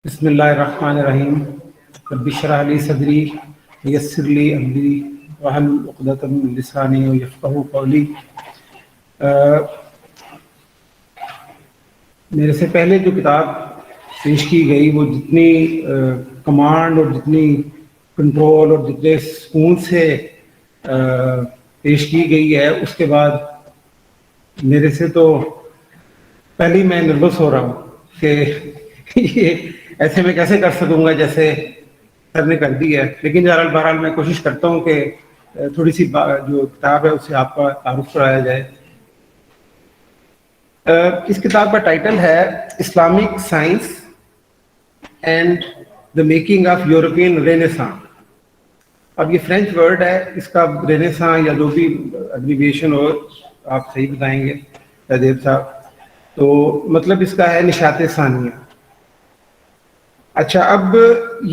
بسم اللہ الرحمن الرحیم رب اشرح لی صدری ویسر لی امری واحلل عقدۃ من لسانی یفقہوا قولی۔ میرے سے پہلے جو کتاب پیش کی گئی وہ جتنی کمانڈ اور جتنی کنٹرول اور جتنے سکون سے پیش کی گئی ہے، اس کے بعد میرے سے تو پہلے ہی میں نروس ہو رہا ہوں کہ یہ ایسے میں کیسے کر سکوں گا جیسے سر نے کر دی ہے۔ لیکن بہرحال میں کوشش کرتا ہوں کہ تھوڑی سی جو کتاب ہے اس سے آپ کا تعارف کرایا جائے۔ اس کتاب کا ٹائٹل ہے Islamic science and the making of European renaissance. اب یہ فرینچ ورڈ ہے، اس کا رینیساں یا جو بھی ایبریویشن ہو آپ صحیح بتائیں گے دیب صاحب، تو مطلب اس کا ہے نشاط ثانیہ۔ اچھا، اب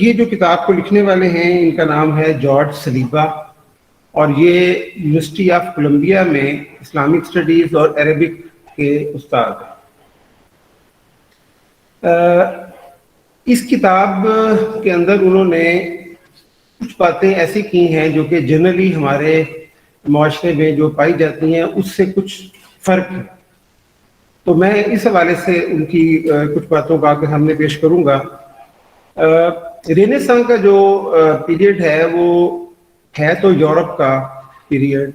یہ جو کتاب کو لکھنے والے ہیں ان کا نام ہے جارج سلیبا، اور یہ یونیورسٹی آف کولمبیا میں اسلامک اسٹڈیز اور عربک کے استاد ہیں۔ اس کتاب کے اندر انہوں نے کچھ باتیں ایسی کی ہیں جو کہ جنرلی ہمارے معاشرے میں جو پائی جاتی ہیں اس سے کچھ فرق ہے، تو میں اس حوالے سے ان کی کچھ باتوں کا آپ کے سامنے پیش کروں گا۔ رینیساں کا جو پیریڈ ہے وہ ہے تو یورپ کا پیریڈ،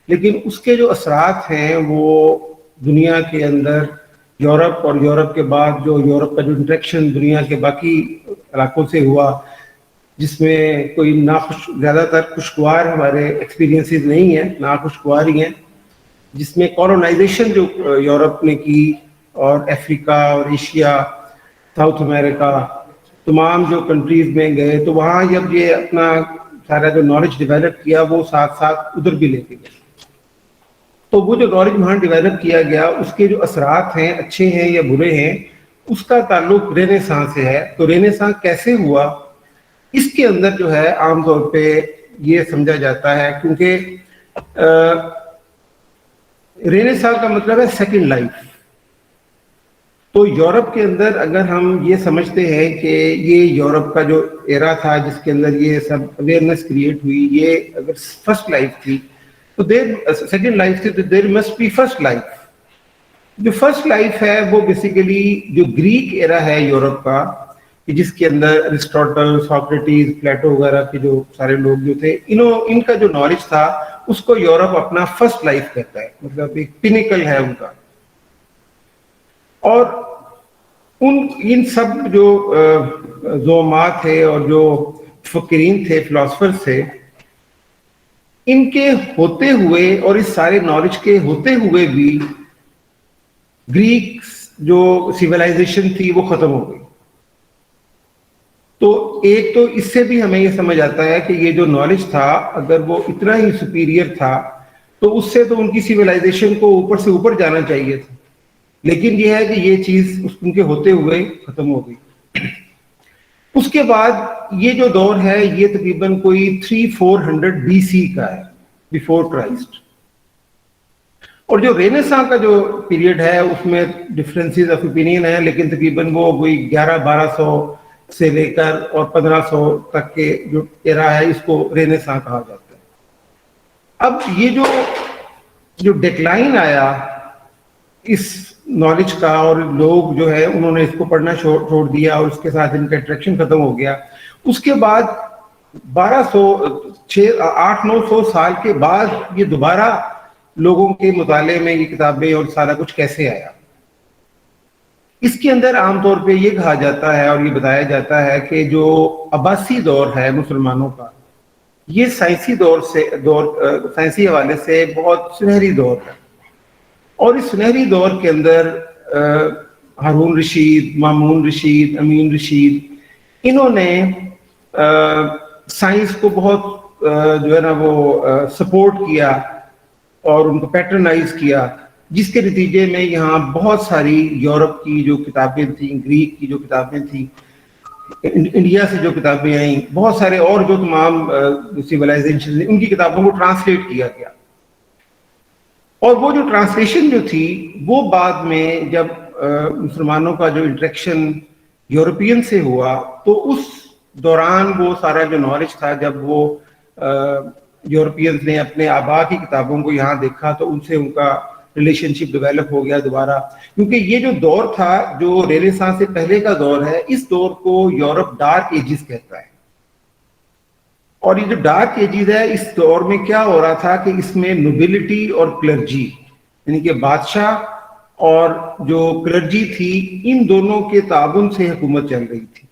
لیکن اس کے جو اثرات ہیں وہ دنیا کے اندر یورپ اور یورپ کے بعد جو یورپ کا جو انٹریکشن دنیا کے باقی علاقوں سے ہوا، جس میں کوئی زیادہ تر خوشگوار ہمارے ایکسپیرینسز نہیں ہیں، ناخوشگوار ہی ہیں، جس میں کولونائزیشن جو یورپ نے کی اور افریقہ اور ایشیا، ساؤتھ امریکہ، تمام جو کنٹریز میں گئے تو وہاں جب یہ اپنا سارا جو نالج ڈیولپ کیا وہ ساتھ ساتھ ادھر بھی لے کے گئے، تو وہ جو نالج وہاں ڈیولپ کیا گیا اس کے جو اثرات ہیں اچھے ہیں یا برے ہیں، اس کا تعلق رینیساں سے ہے۔ تو رینیساں کیسے ہوا اس کے اندر جو ہے عام طور پہ یہ سمجھا جاتا ہے، کیونکہ رینیساں کا مطلب ہے سیکنڈ لائف۔ تو یورپ کے اندر اگر ہم یہ سمجھتے ہیں کہ یہ یورپ کا جو ایرا تھا جس کے اندر یہ سب اویئرنیس کریٹ ہوئی، یہ اگر فرسٹ لائف تھی تو سیکنڈ لائف تھی تو there must be first life. جو فرسٹ لائف ہے وہ بیسیکلی جو گریک ایرا ہے یورپ کا، جس کے اندر ارسطاٹل، سوکریٹیز، پلیٹو وغیرہ کے جو سارے لوگ جو تھے، ان کا جو نالج تھا اس کو یورپ اپنا فرسٹ لائف کہتا ہے، مطلب ایک پینیکل ہے ان کا۔ اور ان سب جو زعماء تھے اور جو فقیرین تھے، فلاسفرز تھے، ان کے ہوتے ہوئے اور اس سارے نالج کے ہوتے ہوئے بھی گریک جو سیولائزیشن تھی وہ ختم ہو گئی۔ تو ایک تو اس سے بھی ہمیں یہ سمجھ آتا ہے کہ یہ جو نالج تھا اگر وہ اتنا ہی سپیریئر تھا تو اس سے تو ان کی سیولائزیشن کو اوپر سے اوپر جانا چاہیے تھا، لیکن یہ ہے کہ یہ چیز ان کے ہوتے ہوئے ختم ہو گئی۔ اس کے بعد یہ جو دور ہے یہ تقریباً کوئی 300-400 BC کا ہے، بیفور کرائسٹ۔ اور جو رینیساں کا جو پیریڈ ہے اس میں ڈفرینسز آف اوپینین ہیں، لیکن تقریباً وہ کوئی 1100-1200 سے لے کر اور 1500 تک کے جو ایرا ہے اس کو رینیساں کہا جاتا ہے۔ اب یہ جو ڈیکلائن آیا اس نالج کا، اور لوگ جو ہے انہوں نے اس کو پڑھنا چھوڑ دیا اور اس کے ساتھ ان کا انٹریکشن ختم ہو گیا، اس کے بعد 800-900 سال کے بعد یہ دوبارہ لوگوں کے مطالعے میں یہ کتابیں اور سارا کچھ کیسے آیا۔ اس کے اندر عام طور پہ یہ کہا جاتا ہے اور یہ بتایا جاتا ہے کہ جو عباسی دور ہے مسلمانوں کا، یہ سائنسی حوالے سے بہت سنہری دور ہے، اور اس سنہری دور کے اندر ہارون رشید، مامون رشید، امین رشید، انہوں نے سائنس کو بہت جو ہے نا وہ سپورٹ کیا اور ان کو پیٹرنائز کیا، جس کے نتیجے میں یہاں بہت ساری یورپ کی جو کتابیں تھیں، گریک کی جو کتابیں تھیں، انڈیا سے جو کتابیں آئیں، بہت سارے اور جو تمام سیولائزیشن ان کی کتابوں کو ٹرانسلیٹ کیا گیا۔ اور وہ جو ٹرانسلیشن جو تھی وہ بعد میں جب مسلمانوں کا جو انٹریکشن یورپین سے ہوا تو اس دوران وہ سارا جو نالج تھا، جب وہ یورپینز نے اپنے آبا کی کتابوں کو یہاں دیکھا تو ان سے ان کا ریلیشن شپ ڈیولپ ہو گیا دوبارہ. کیونکہ یہ جو دور تھا جو رینیسانس سے پہلے کا دور ہے، اس دور کو یورپ ڈارک ایجز کہتا ہے. اور یہ جو ڈارک ایجز ہے، اس دور میں کیا ہو رہا تھا کہ اس میں نوبلٹی اور کلرجی، یعنی کہ بادشاہ اور جو کلرجی تھی، ان دونوں کے تعاون سے حکومت چل رہی تھی.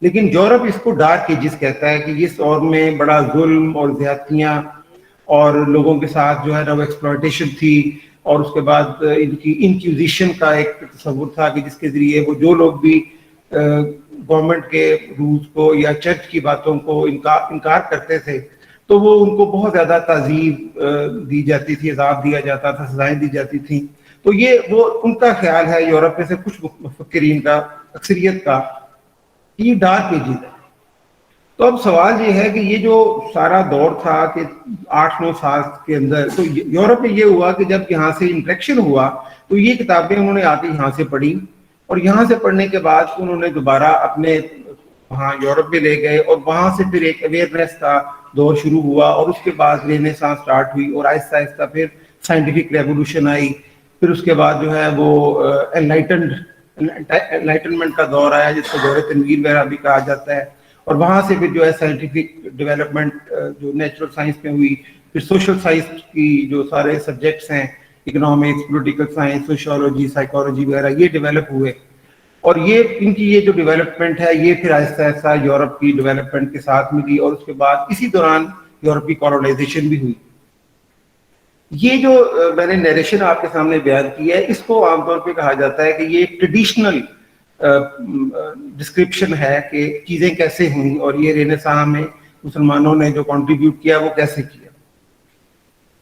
لیکن یورپ اس کو ڈارک ایجز کہتا ہے کہ اس دور میں بڑا ظلم اور زیادتیاں اور لوگوں کے ساتھ جو ہے نا وہ ایکسپلائٹیشن تھی. اور اس کے بعد ان کی انکوزیشن کا ایک تصور تھا کہ جس کے ذریعے وہ جو لوگ بھی گورنمنٹ کے رولز کو یا چرچ کی باتوں کو انکار کرتے تھے تو وہ ان کو بہت زیادہ تعذیب دی جاتی تھی، عذاب دیا جاتا تھا، سزائیں دی جاتی تھیں. تو یہ وہ ان کا خیال ہے یورپ میں سے کچھ مفکرین کا، اکثریت کا، یہ ڈارک ایجز ہے. تو اب سوال یہ ہے کہ یہ جو سارا دور تھا کہ 8-9 سال کے اندر، تو یورپ میں یہ ہوا کہ جب یہاں سے انٹریکشن ہوا تو یہ کتابیں انہوں نے آ کے یہاں سے پڑھی، اور یہاں سے پڑھنے کے بعد انہوں نے دوبارہ اپنے وہاں یورپ میں لے گئے، اور وہاں سے پھر ایک اویئرنیس کا دور شروع ہوا، اور اس کے بعد رینیسانس سٹارٹ ہوئی، اور آہستہ آہستہ پھر سائنٹیفک ریولیوشن آئی. پھر اس کے بعد جو ہے وہ انلائٹنمنٹ کا دور آیا، جس کو دور تنویر وغیرہ بھی کہا جاتا ہے. اور وہاں سے پھر جو ہے سائنٹیفک ڈیولپمنٹ جو نیچرل سائنس میں ہوئی، پھر سوشل سائنس کی جو سارے سبجیکٹس ہیں، economics, political science, sociology, psychology وغیرہ، یہ ڈیولپ ہوئے. اور یہ ان کی یہ جو ڈیولپمنٹ ہے یہ پھر آہستہ آہستہ یورپ کی ڈیولپمنٹ کے ساتھ ملی، اور اس کے بعد اسی دوران یورپ کی کالونائزیشن بھی ہوئی. یہ جو میں نے نیریشن آپ کے سامنے بیان کی ہے، اس کو عام طور پہ کہا جاتا ہے کہ یہ ایک ٹریڈیشنل ڈسکرپشن ہے کہ چیزیں کیسے ہوئیں، اور یہ رینیسانس میں مسلمانوں نے جو کنٹریبیوٹ کیا وہ کیسے کیا.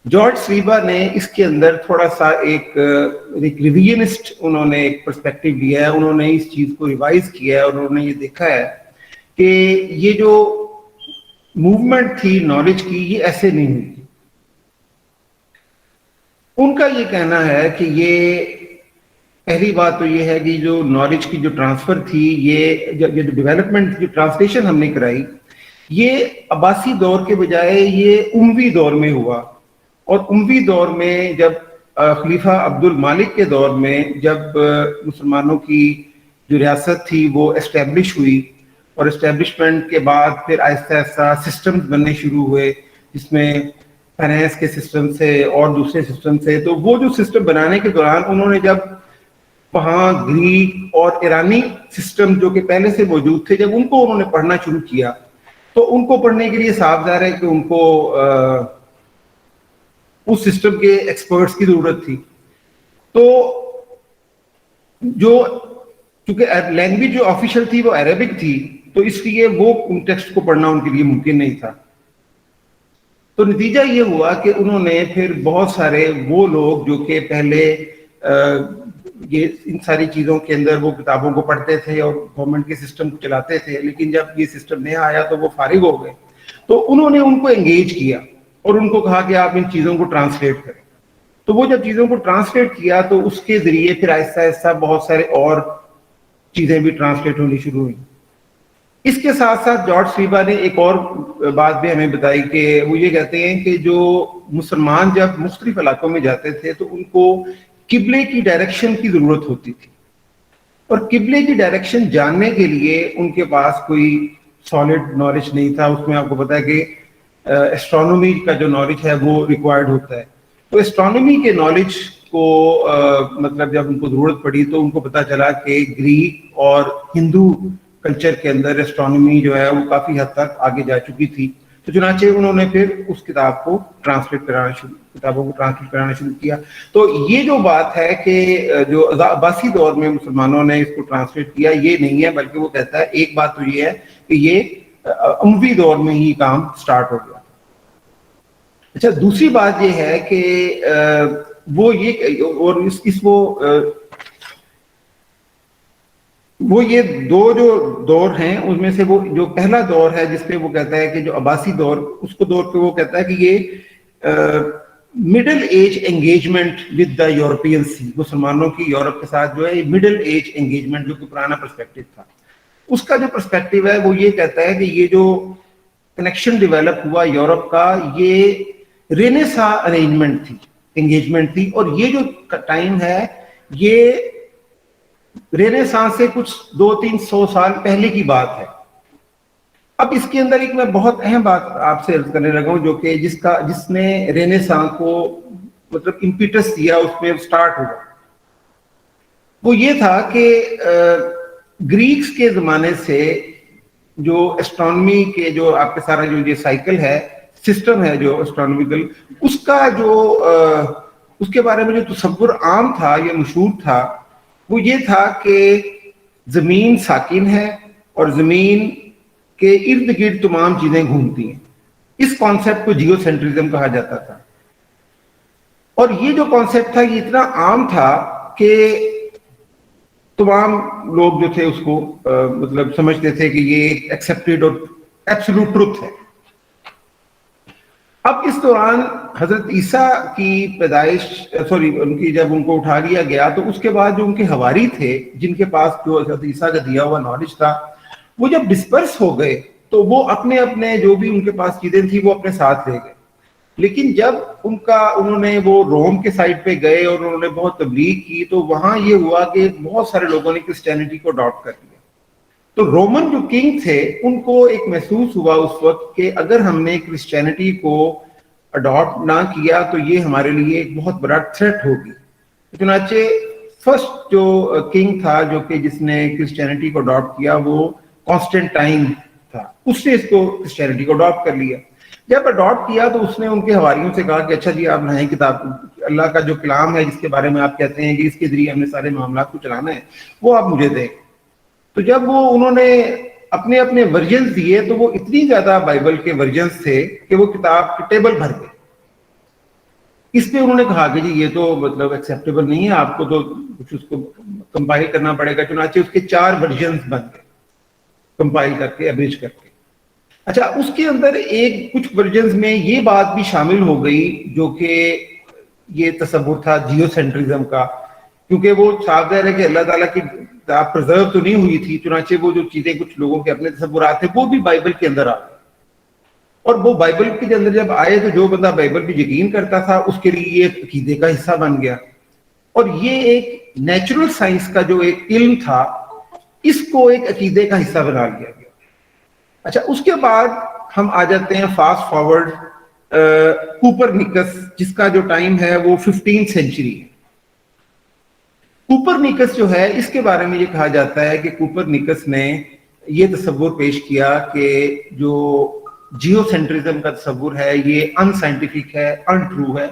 جارج سلیبا نے اس کے اندر تھوڑا سا ایک ریویژنسٹ انہوں نے ایک پرسپیکٹو لیا ہے. انہوں نے اس چیز کو ریوائز کیا ہے، اور انہوں نے یہ دیکھا ہے کہ یہ جو موومنٹ تھی نالج کی، یہ ایسے نہیں ہوئی. ان کا یہ کہنا ہے کہ یہ پہلی بات تو یہ ہے کہ جو نالج کی جو ٹرانسفر تھی، یہ جو ڈیولپمنٹ، جو ٹرانسلیشن ہم نے کرائی، یہ عباسی دور کے بجائے یہ اموی دور میں ہوا. اور اموی دور میں جب خلیفہ عبد المالک کے دور میں جب مسلمانوں کی جو ریاست تھی وہ اسٹیبلش ہوئی، اور اسٹیبلشمنٹ کے بعد پھر آہستہ آہستہ سسٹمز بننے شروع ہوئے، جس میں فائنینس کے سسٹم سے اور دوسرے سسٹم سے. تو وہ جو سسٹم بنانے کے دوران انہوں نے جب وہاں گریک اور ایرانی سسٹم جو کہ پہلے سے موجود تھے، جب ان کو انہوں نے پڑھنا شروع کیا تو ان کو پڑھنے کے لیے صاف ظاہر ہے کہ ان کو اس سسٹم کے ایکسپرٹس کی ضرورت تھی. تو جو چونکہ لینگویج جو آفیشیل تھی وہ عربک تھی، تو اس لیے وہ ٹیکسٹ کو پڑھنا ان کے لیے ممکن نہیں تھا. تو نتیجہ یہ ہوا کہ انہوں نے پھر بہت سارے وہ لوگ جو کہ پہلے یہ ان ساری چیزوں کے اندر وہ کتابوں کو پڑھتے تھے اور گورنمنٹ کے سسٹم کو چلاتے تھے، لیکن جب یہ سسٹم نیا آیا تو وہ فارغ ہو گئے. تو انہوں نے ان کو انگیج کیا اور ان کو کہا کہ آپ ان چیزوں کو ٹرانسلیٹ کریں. تو وہ جب چیزوں کو ٹرانسلیٹ کیا تو اس کے ذریعے پھر آہستہ آہستہ بہت سارے اور چیزیں بھی ٹرانسلیٹ ہونی شروع ہوئی. اس کے ساتھ ساتھ جارج سلیبا نے ایک اور بات بھی ہمیں بتائی کہ وہ یہ کہتے ہیں کہ جو مسلمان جب مختلف علاقوں میں جاتے تھے تو ان کو قبلے کی ڈائریکشن کی ضرورت ہوتی تھی، اور قبلے کی ڈائریکشن جاننے کے لیے ان کے پاس کوئی سالڈ نالج نہیں تھا. اس میں آپ کو پتا ہے کہ ایسٹرونومی کا جو نالج ہے وہ ریکوائرڈ ہوتا ہے. تو ایسٹرونومی کے نالج کو مطلب جب ان کو ضرورت پڑی تو ان کو پتا چلا کہ گریک اور ہندو کلچر کے اندر ایسٹرونومی جو ہے وہ کافی حد تک آگے جا چکی تھی. تو چنانچہ انہوں نے پھر اس کتابوں کو ٹرانسلیٹ کرانا شروع کیا. تو یہ جو بات ہے کہ جو عباسی دور میں مسلمانوں نے اس کو ٹرانسلیٹ کیا، یہ نہیں ہے، بلکہ وہ کہتا ہے ایک بات تو یہ ہے کہ یہ اموی دور میں ہی کام سٹارٹ ہو گیا. اچھا، دوسری بات یہ ہے کہ وہ یہ اور وہ یہ دو جو دور ہیں اس میں سے وہ جو پہلا دور ہے جس پہ وہ کہتا ہے کہ جو عباسی دور، اس کو دور پہ وہ کہتا ہے کہ یہ middle age engagement with the Europeans تھی، مسلمانوں کی یورپ کے ساتھ جو ہے مڈل ایج انگیجمنٹ، جو کہ پرانا پرسپیکٹو تھا. اس کا جو پرسپیکٹو ہے وہ یہ کہتا ہے کہ یہ جو کنیکشن ڈیولپ ہوا یورپ کا، یہ رینیسا ارینجمنٹ تھی، انگیجمنٹ تھی. اور یہ جو ٹائم ہے یہ رینیسانس سے کچھ 200-300 سال پہلے کی بات ہے. اب اس کے اندر ایک میں بہت اہم بات آپ سے عرض کرنے لگا ہوں، جو کہ جس نے رینیسانس کو مطلب امپیٹس دیا، اس میں سٹارٹ ہوا، وہ یہ تھا کہ گریکس کے زمانے سے جو اسٹرانومی کے جو آپ کے سارا جو یہ سائیکل ہے، سسٹم ہے جو اسٹرانومیکل، اس کا جو اس کے بارے میں جو تصور عام تھا یا مشہور تھا وہ یہ تھا کہ زمین ساکن ہے اور زمین کے ارد گرد تمام چیزیں گھومتی ہیں. اس کانسیپٹ کو جیو سینٹرزم کہا جاتا تھا. اور یہ جو کانسیپٹ تھا یہ اتنا عام تھا کہ تمام لوگ جو تھے اس کو مطلب سمجھتے تھے کہ یہ ایک ایکسیپٹڈ اور ایبسولوٹ ٹروتھ ہے. اب اس دوران حضرت عیسیٰ کی پیدائش ان کی جب ان کو اٹھا لیا گیا تو اس کے بعد جو ان کے حواری تھے، جن کے پاس جو حضرت عیسیٰ کا دیا ہوا نالج تھا، وہ جب ڈسپرس ہو گئے تو وہ اپنے جو بھی ان کے پاس چیزیں تھیں وہ اپنے ساتھ لے گئے. لیکن جب انہوں نے وہ روم کے سائڈ پہ گئے اور انہوں نے بہت تبلیغ کی تو وہاں یہ ہوا کہ بہت سارے لوگوں نے کرسچینٹی کو اڈاپٹ کر لیا. تو رومن جو کنگ تھے ان کو ایک محسوس ہوا اس وقت کہ اگر ہم نے کرسچینٹی کو اڈاپٹ نہ کیا تو یہ ہمارے لیے ایک بہت بڑا تھریٹ ہوگی. چنانچہ فرسٹ جو کنگ تھا جو کہ جس نے کرسچینٹی کو اڈاپٹ کیا وہ کانسٹینٹائن تھا. اس نے اس کو کرسچینٹی کو اڈاپٹ کر لیا. جب اڈاپٹ کیا تو اس نے ان کے حواریوں سے کہا کہ اچھا جی آپ لائیں کتاب، اللہ کا جو کلام ہے جس کے بارے میں آپ کہتے ہیں کہ اس کے ذریعے ہم نے سارے معاملات کو چلانا ہے، وہ آپ مجھے دیں. تو جب انہوں نے اپنے ورژنز دیے تو وہ اتنی زیادہ بائبل کے ورژنز تھے کہ وہ کتاب کے ٹیبل بھر گئے. اس پہ انہوں نے کہا کہ جی یہ تو مطلب ایکسیپٹیبل نہیں ہے، آپ کو تو کچھ اس کو کمپائل کرنا پڑے گا. چنانچہ اس کے 4 ورژنز بن گئے کمپائل کر کے، ایوریج کر کے. اچھا، اس کے اندر کچھ ورژنز میں یہ بات بھی شامل ہو گئی جو کہ یہ تصور تھا جیو سینٹرزم کا، کیونکہ وہ صاف ظاہر ہے کہ اللہ تعالیٰ کی کتاب پرزرو تو نہیں ہوئی تھی. چنانچہ وہ جو چیزیں کچھ لوگوں کے اپنے تصورات تھے وہ بھی بائبل کے اندر آ گئے. اور وہ بائبل کے اندر جب آئے تو جو بندہ بائبل پہ یقین کرتا تھا اس کے لیے یہ عقیدے کا حصہ بن گیا. اور یہ ایک نیچرل سائنس کا جو ایک علم تھا اس کو ایک عقیدے کا حصہ بنا لیا گیا. اچھا، اس کے بعد ہم آ جاتے ہیں فاسٹ فارورڈ کوپرنیکس، جس کا جو ٹائم ہے وہ 15 سینچری ہے. کوپرنیکس جو ہے اس کے بارے میں یہ کہا جاتا ہے کہ کوپرنیکس نے یہ تصور پیش کیا کہ جو جیو سینٹرزم کا تصور ہے یہ ان سائنٹیفک ہے، ان ٹرو ہے،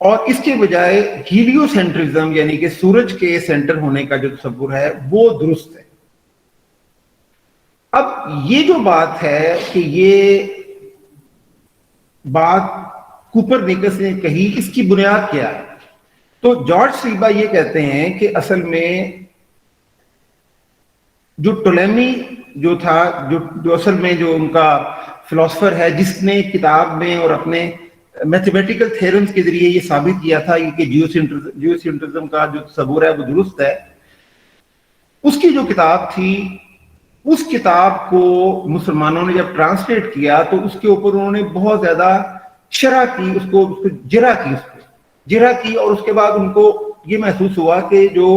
اور اس کے بجائے ہیلیو سینٹرزم یعنی کہ سورج کے سینٹر ہونے کا جو تصور ہے وہ درست ہے. اب یہ جو بات ہے کہ یہ بات کوپرنیکس نے کہی، اس کی بنیاد کیا ہے؟ تو جارج سیبا یہ کہتے ہیں کہ اصل میں جو ٹولیمی جو تھا، جو اصل میں جو ان کا فلاسفر ہے جس نے کتاب میں اور اپنے میتھمیٹیکل تھیورمز کے ذریعے یہ ثابت کیا تھا کہ جیو سینٹرزم کا جو تصور ہے وہ درست ہے، اس کی جو کتاب تھی، اس کتاب کو مسلمانوں نے جب ٹرانسلیٹ کیا تو اس کے اوپر انہوں نے بہت زیادہ شرح کی، اس کو جرح کی اور اس کے بعد ان کو یہ محسوس ہوا کہ جو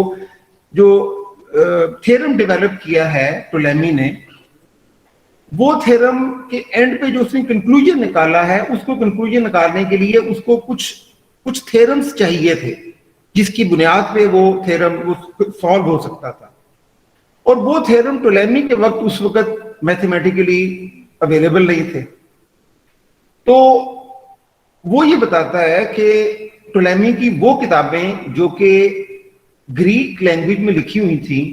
تھیورم ڈیولپ کیا ہے ٹولیمی نے، وہ تھیورم کے اینڈ پہ جو اس نے کنکلوژن نکالا ہے، اس کو کنکلوژن نکالنے کے لیے اس کو کچھ تھیورمز چاہیے تھے جس کی بنیاد پہ وہ تھیورم سالو ہو سکتا تھا. اور وہ تھیورم ٹولیمی کے وقت اس وقت میتھمیٹیکلی اویلیبل نہیں تھے. تو وہ یہ بتاتا ہے کہ ٹولیمی کی وہ کتابیں جو کہ گریک لینگویج میں لکھی ہوئی تھیں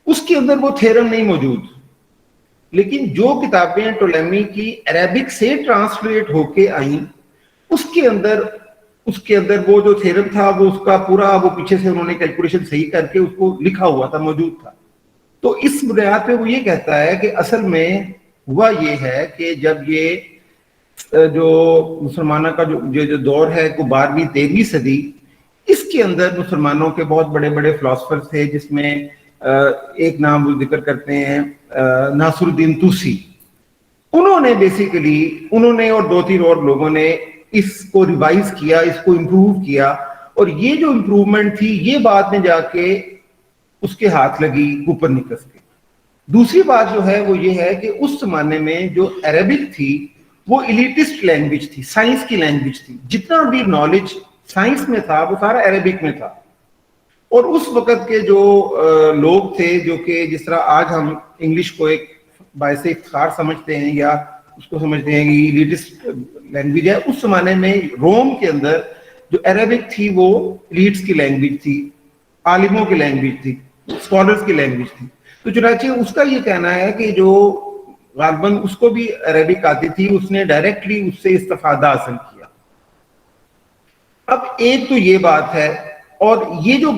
اس کے اندر وہ تھیورم نہیں موجود، لیکن جو کتابیں ٹولیمی کی عربک سے ٹرانسلیٹ ہو کے آئیں اس کے اندر وہ جو تھیورم تھا وہ اس کا پورا وہ پیچھے سے انہوں نے کیلکولیشن صحیح کر کے اس کو لکھا ہوا تھا، موجود تھا. تو اس بنیاد پہ وہ یہ کہتا ہے کہ اصل میں ہوا یہ ہے کہ جب یہ جو مسلمانوں کا جو دور ہے وہ 12ویں 13ویں صدی، اس کے اندر مسلمانوں کے بہت بڑے بڑے فلاسفرز تھے، جس میں ایک نام وہ ذکر کرتے ہیں ناصر الدین طوسی. انہوں نے بیسیکلی اور 2-3 اور لوگوں نے اس کو ریوائز کیا، اس کو امپروو کیا، اور یہ جو امپروومنٹ تھی یہ بعد میں جا کے اس کے ہاتھ لگی کوپرنیکس کے. دوسری بات جو ہے وہ یہ ہے کہ اس زمانے میں جو عربک تھی وہ ایلیٹسٹ لینگویج تھی، سائنس کی لینگویج تھی. جتنا بھی نالج سائنس میں تھا وہ سارا عربک میں تھا. اور اس وقت کے جو لوگ تھے، جو کہ جس طرح آج ہم انگلش کو ایک باعث افتخار سمجھتے ہیں یا اس کو سمجھتے ہیں کہ ایلیٹسٹ لینگویج ہے، اس زمانے میں روم کے اندر جو عربک تھی وہ ایلیٹس کی لینگویج تھی، عالموں کی لینگویج تھی، اسکالرز کی لینگویج تھی. تو چنانچہ اس کا یہ کہنا ہے کہ جو غالباً اس کو بھی عربک آتی تھی، اس نے ڈائریکٹلی اس سے استفادہ حاصل کیا. اب ایک تو یہ بات ہے، اور یہ جو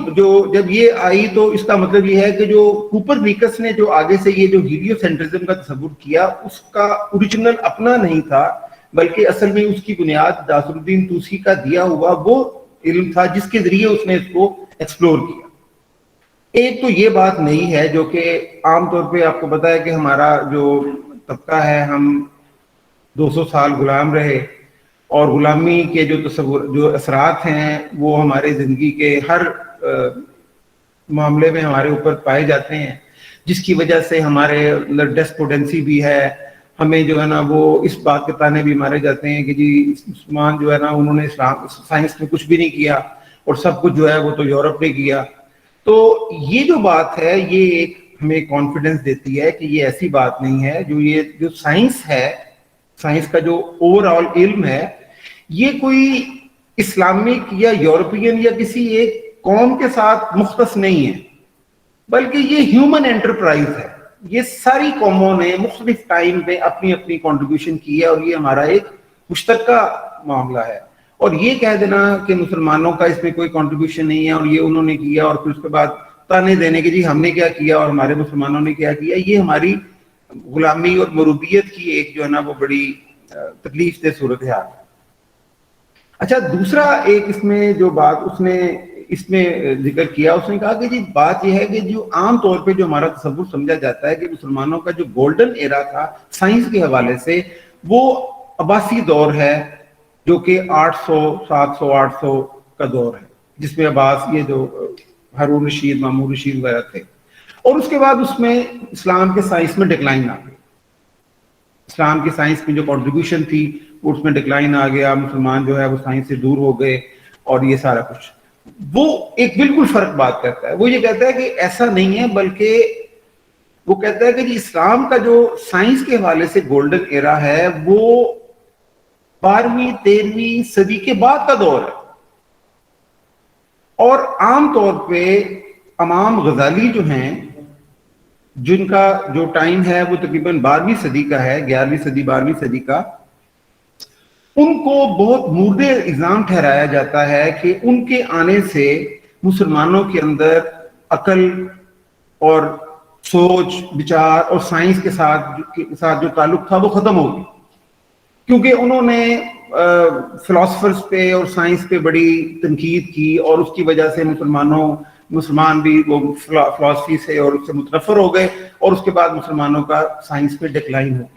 جب یہ آئی تو اس کا مطلب یہ ہے کہ جو کوپرنیکس نے جو آگے سے یہ جو ہیلیو سینٹرزم کا تصور کیا، اس کا اوریجنل اپنا نہیں تھا، بلکہ اصل میں اس کی بنیاد ناصر الدین طوسی کا دیا ہوا وہ علم تھا جس کے ذریعے اس نے اس کو ایکسپلور کیا. ایک تو یہ بات نہیں ہے جو کہ عام طور پہ آپ کو پتا ہے کہ ہمارا جو طبقہ ہے، ہم 200 سال غلام رہے، اور غلامی کے جو اثرات ہیں وہ ہمارے زندگی کے ہر معاملے میں ہمارے اوپر پائے جاتے ہیں، جس کی وجہ سے ہمارے اندر ڈیسپوٹنسی بھی ہے. ہمیں جو ہے نا وہ اس بات کے تانے بھی مارے جاتے ہیں کہ جی مسلمان جو ہے نا انہوں نے اسلام سائنس میں کچھ بھی نہیں کیا، اور سب کچھ جو ہے وہ تو یورپ نے کیا. تو یہ جو بات ہے یہ ایک ہمیں کانفیڈنس دیتی ہے کہ یہ ایسی بات نہیں ہے. یہ جو سائنس ہے، سائنس کا جو اوور آل علم ہے، یہ کوئی اسلامک یا یورپین یا کسی ایک قوم کے ساتھ مختص نہیں ہے، بلکہ یہ ہیومن انٹرپرائز ہے. یہ ساری قوموں نے مختلف ٹائم پہ اپنی اپنی کنٹریبیوشن کی ہے، اور یہ ہمارا ایک مشترکہ معاملہ ہے. اور یہ کہہ دینا کہ مسلمانوں کا اس میں کوئی کنٹریبیوشن نہیں ہے اور یہ انہوں نے کیا، اور پھر اس کے بعد تانے دینے کہ جی ہم نے کیا کیا اور ہمارے مسلمانوں نے کیا کیا، یہ ہماری غلامی اور مروبیت کی ایک جو ہے نا وہ بڑی تکلیف دہ صورتحال ہے. اچھا، دوسرا ایک اس میں جو بات اس نے اس میں ذکر کیا، اس نے کہا کہ جی بات یہ ہے کہ جو عام طور پہ جو ہمارا تصور سمجھا جاتا ہے کہ مسلمانوں کا جو گولڈن ایرا تھا سائنس کے حوالے سے، وہ عباسی دور ہے، جو کہ 800 700 800 کا دور ہے، جس میں عباس یہ جو ہارون رشید، مامون رشید وغیرہ تھے. اور اس کے بعد اس میں اسلام کے سائنس میں ڈکلائن آ گئی. اسلام کی سائنس میں جو کنٹریبیوشن تھی اس میں ڈکلائن آ گیا، مسلمان جو ہے وہ سائنس سے دور ہو گئے، اور یہ سارا کچھ. وہ ایک بالکل فرق بات کرتا ہے. وہ یہ کہتا ہے کہ ایسا نہیں ہے، بلکہ وہ کہتا ہے کہ جی اسلام کا جو سائنس کے حوالے سے گولڈن ایرا ہے وہ 12ویں 13ویں صدی کے بعد کا دور ہے. اور عام طور پہ امام غزالی جو ہیں، جن کا جو ٹائم ہے وہ تقریباً 12ویں صدی کا ہے، 11ویں صدی 12ویں صدی کا، ان کو بہت مورد الزام ٹھہرایا جاتا ہے کہ ان کے آنے سے مسلمانوں کے اندر عقل اور سوچ بچار اور سائنس کے ساتھ جو تعلق تھا وہ ختم ہو گیا، کیونکہ انہوں نے فلاسفرز پہ اور سائنس پہ بڑی تنقید کی، اور اس کی وجہ سے مسلمان بھی وہ فلاسفی سے اور اس سے متنفر ہو گئے، اور اس کے بعد مسلمانوں کا سائنس پہ ڈکلائن ہو گیا.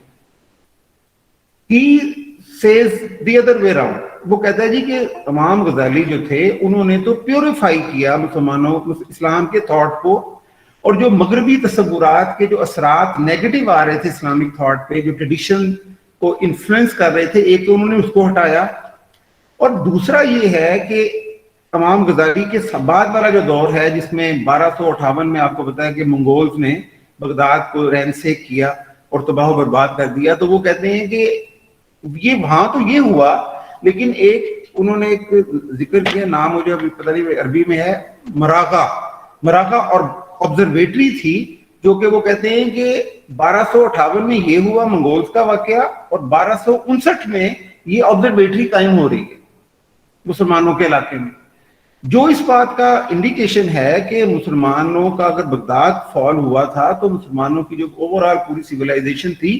He says the other way around. وہ کہتا ہے جی کہ امام غزالی جو تھے انہوں نے تو پیوریفائی کیا مسلمانوں اسلام کے تھاٹ کو، اور جو مغربی تصورات کے جو اثرات نیگیٹو آ رہے تھے اسلامک تھاٹ پہ، جو ٹریڈیشن کو انفلوئنس کر رہے تھے، ایک تو انہوں نے اس کو ہٹایا، اور دوسرا یہ ہے کہ امام غزالی کے بعد والا جو دور ہے جس میں 1258 میں آپ کو پتا ہے کہ منگولز نے بغداد کو رینسیک کیا اور تباہ و برباد کر دیا. تو وہ کہتے ہیں کہ یہ وہاں تو یہ ہوا، لیکن ایک انہوں نے ایک ذکر کیا، نام مجھے ابھی پتہ نہیں عربی میں ہے، مراغہ اور آبزرویٹری تھی، جو کہ وہ کہتے ہیں کہ 1258 میں یہ ہوا منگولز کا واقعہ، اور 1259 میں یہ آبزرویٹری قائم ہو رہی ہے مسلمانوں کے علاقے میں، جو اس بات کا انڈیکیشن ہے کہ مسلمانوں کا اگر بغداد فال ہوا تھا تو مسلمانوں کی جو اوور آل پوری سیولائزیشن تھی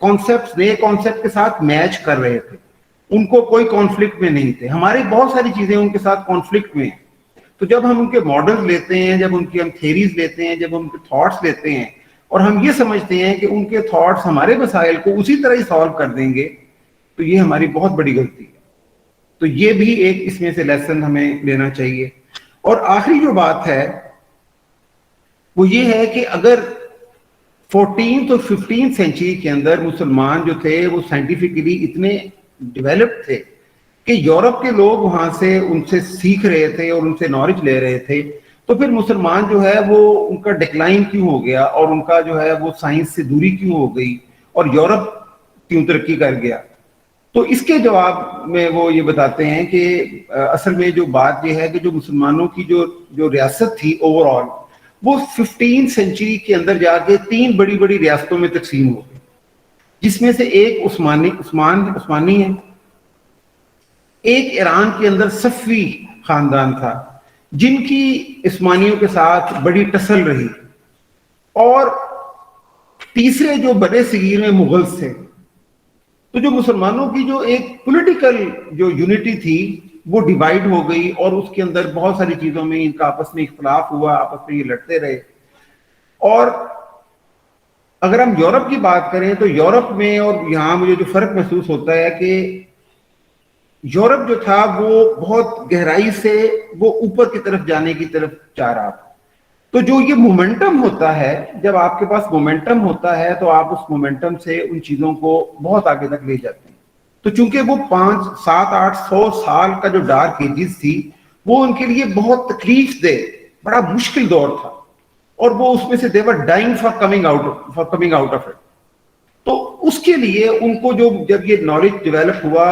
کانسیپٹس نئے کانسیپٹ کے ساتھ میچ کر رہے تھے, ان کو کوئی کانفلکٹ میں نہیں تھے. ہماری بہت ساری چیزیں ان کے ساتھ کانفلکٹ میں ہیں. تو جب ہم ان کے ماڈلز لیتے ہیں, جب ان کی ہم تھیریز لیتے ہیں, جب ہم ان کے تھاٹس لیتے ہیں اور ہم یہ سمجھتے ہیں کہ ان کے تھاٹس ہمارے مسائل کو اسی طرح ہی سالو کر دیں گے, تو یہ ہماری بہت بڑی غلطی ہے. تو یہ بھی ایک اس میں سے لیسن ہمیں لینا چاہیے. اور آخری جو بات ہے وہ یہ ہے کہ اگر 14th اور 15th سینچری کے اندر مسلمان جو تھے وہ سائنٹیفکلی اتنے ڈیولپڈ تھے کہ یورپ کے لوگ وہاں سے ان سے سیکھ رہے تھے اور ان سے نالج لے رہے تھے, تو پھر مسلمان جو ہے وہ ان کا ڈکلائن کیوں ہو گیا اور ان کا جو ہے وہ سائنس سے دوری کیوں ہو گئی اور یورپ کیوں ترقی کر گیا. تو اس کے جواب میں وہ یہ بتاتے ہیں کہ اصل میں جو بات یہ ہے کہ جو مسلمانوں کی جو ریاست تھی اوور آل, وہ 15 سینچری کے اندر جا کے 3 بڑی بڑی ریاستوں میں تقسیم ہو گئی, جس میں سے ایک عثمانی ہے, ایک ایران کے اندر صفوی خاندان تھا جن کی عثمانیوں کے ساتھ بڑی ٹسل رہی, اور تیسرے جو بڑے صغیر میں مغلز تھے. تو جو مسلمانوں کی جو ایک پولیٹیکل جو یونٹی تھی وہ ڈیوائڈ ہو گئی, اور اس کے اندر بہت ساری چیزوں میں ان کا آپس میں اختلاف ہوا, آپس میں یہ لڑتے رہے. اور اگر ہم یورپ کی بات کریں تو یورپ میں اور یہاں مجھے جو فرق محسوس ہوتا ہے کہ یورپ جو تھا وہ بہت گہرائی سے وہ اوپر کی طرف جانے کی طرف چاہ رہا تھا. تو جو یہ مومنٹم ہوتا ہے, جب آپ کے پاس مومنٹم ہوتا ہے تو آپ اس مومنٹم سے ان چیزوں کو بہت آگے تک لے جاتے ہیں. تو چونکہ وہ 5, 7, 8, 100 سال کا جو ڈارک ایجز تھی وہ ان کے لیے بہت تکلیف دہ, بڑا مشکل دور تھا, اور وہ اس میں سے they were dying for coming out of it. تو اس کے لیے ان کو جب یہ نالج ڈیولپ ہوا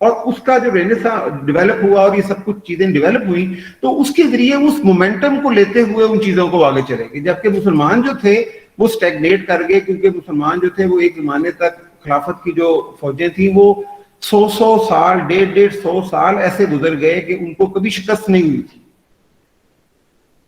اور اس کا جو رینیسانس ڈیولپ ہوا اور یہ سب کچھ چیزیں ڈیولپ ہوئی, تو اس کے ذریعے اس مومنٹم کو لیتے ہوئے ان چیزوں کو آگے چلے گئے. جبکہ مسلمان جو تھے وہ اسٹیگنیٹ کر گئے, کیونکہ مسلمان جو تھے وہ ایک زمانے تک خلافت کی جو فوجیں تھیں وہ 100 سال 150 سال ایسے گزر گئے کہ ان کو کبھی شکست نہیں ہوئی تھی.